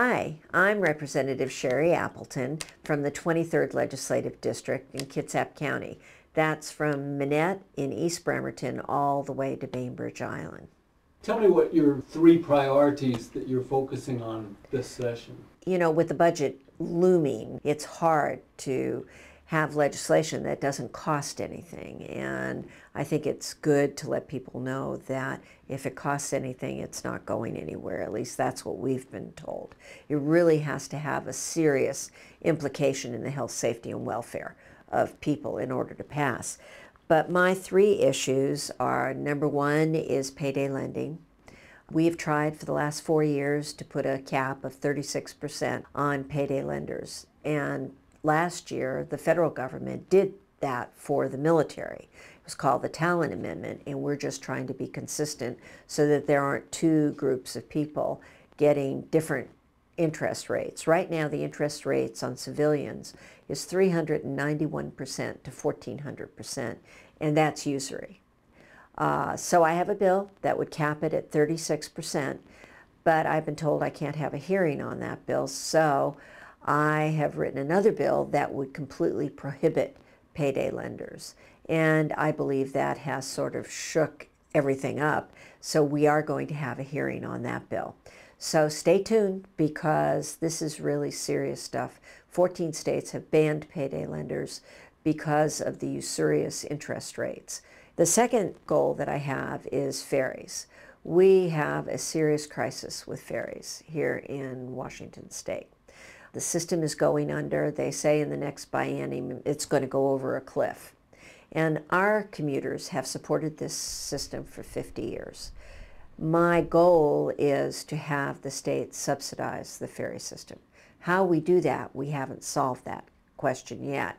Hi, I'm Representative Sherry Appleton from the 23rd Legislative District in Kitsap County. That's from Minette in East Bremerton all the way to Bainbridge Island. Tell me what your three priorities that you're focusing on this session. You know, with the budget looming, it's hard to have legislation that doesn't cost anything, and I think it's good to let people know that if it costs anything, it's not going anywhere. At least that's what we've been told. It really has to have a serious implication in the health, safety, and welfare of people in order to pass. But my three issues are, number one is payday lending. We've tried for the last 4 years to put a cap of 36% on payday lenders, and last year, the federal government did that for the military. It was called the Talon Amendment, and we're just trying to be consistent so that there aren't two groups of people getting different interest rates. Right now, the interest rates on civilians is 391% to 1,400%, and that's usury. So I have a bill that would cap it at 36%, but I've been told I can't have a hearing on that bill, so I have written another bill that would completely prohibit payday lenders, and I believe that has sort of shook everything up, so we are going to have a hearing on that bill. So stay tuned, because this is really serious stuff. 14 states have banned payday lenders because of the usurious interest rates. The second goal that I have is ferries. We have a serious crisis with ferries here in Washington State. The system is going under. They say in the next biennium it's going to go over a cliff. And our commuters have supported this system for 50 years. My goal is to have the state subsidize the ferry system. How we do that, we haven't solved that question yet.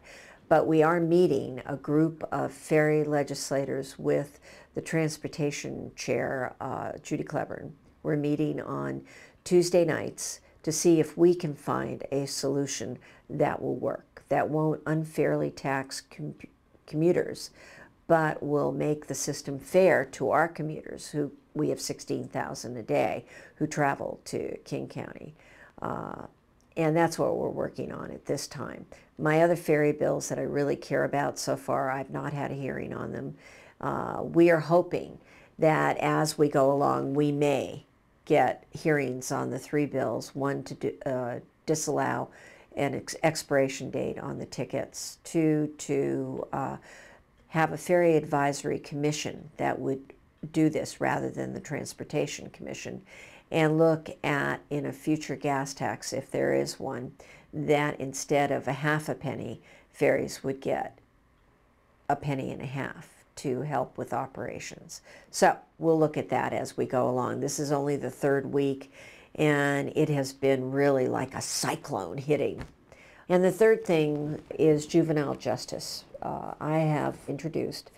But we are meeting a group of ferry legislators with the transportation chair, Judy Cleburne. We're meeting on Tuesday nights to see if we can find a solution that will work, that won't unfairly tax commuters, but will make the system fair to our commuters, who we have 16,000 a day who travel to King County. And that's what we're working on at this time. My other ferry bills that I really care about so far, I've not had a hearing on them. We are hoping that as we go along, we may get hearings on the three bills: one to disallow an expiration date on the tickets, two to have a ferry advisory commission that would do this rather than the Transportation Commission, and look at, in a future gas tax, if there is one, that instead of a half a penny, ferries would get a penny and a half to help with operations. So we'll look at that as we go along. This is only the third week, and it has been really like a cyclone hitting. And the third thing is juvenile justice. I have introduced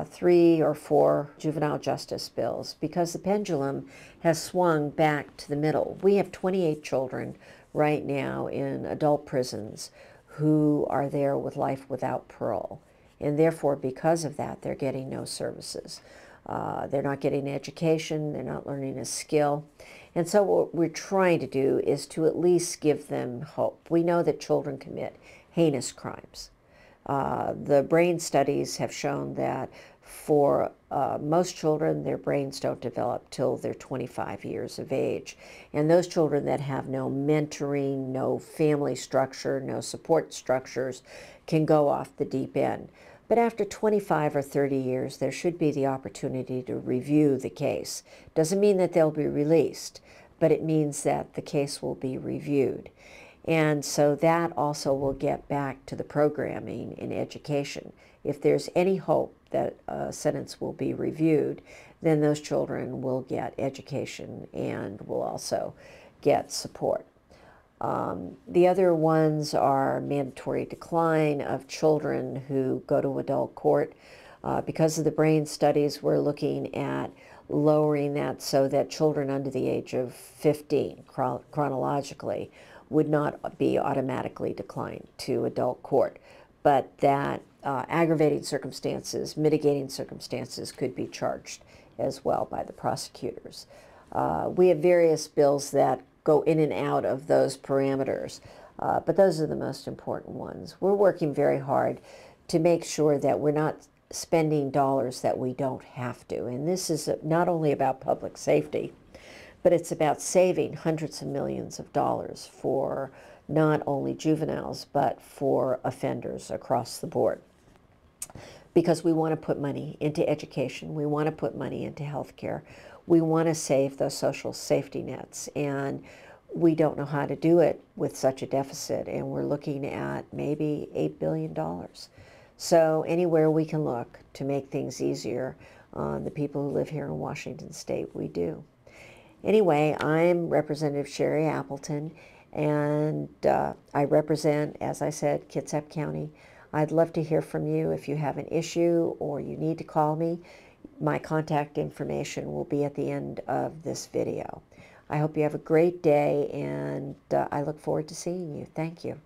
3 or 4 juvenile justice bills because the pendulum has swung back to the middle. We have 28 children right now in adult prisons who are there with life without parole. And therefore, because of that, they're getting no services. They're not getting education, they're not learning a skill. And so what we're trying to do is to at least give them hope. We know that children commit heinous crimes. The brain studies have shown that for most children, their brains don't develop till they're 25 years of age. And those children that have no mentoring, no family structure, no support structures can go off the deep end. But after 25 or 30 years, there should be the opportunity to review the case. Doesn't mean that they'll be released, but it means that the case will be reviewed. And so that also will get back to the programming in education. If there's any hope that a sentence will be reviewed, then those children will get education and will also get support. The other ones are mandatory decline of children who go to adult court. Because of the brain studies, we're looking at lowering that so that children under the age of 15, chronologically, would not be automatically declined to adult court, but that aggravating circumstances, mitigating circumstances could be charged as well by the prosecutors. We have various bills that go in and out of those parameters. But those are the most important ones. We're working very hard to make sure that we're not spending dollars that we don't have to. And this is not only about public safety, but it's about saving hundreds of millions of dollars for not only juveniles, but for offenders across the board. Because we want to put money into education, we want to put money into health care, we want to save those social safety nets, and we don't know how to do it with such a deficit, and we're looking at maybe $8 billion. So anywhere we can look to make things easier on the people who live here in Washington State, we do. Anyway, I'm Representative Sherry Appleton, and I represent, as I said, Kitsap County. I'd love to hear from you if you have an issue or you need to call me. My contact information will be at the end of this video. I hope you have a great day, and I look forward to seeing you. Thank you.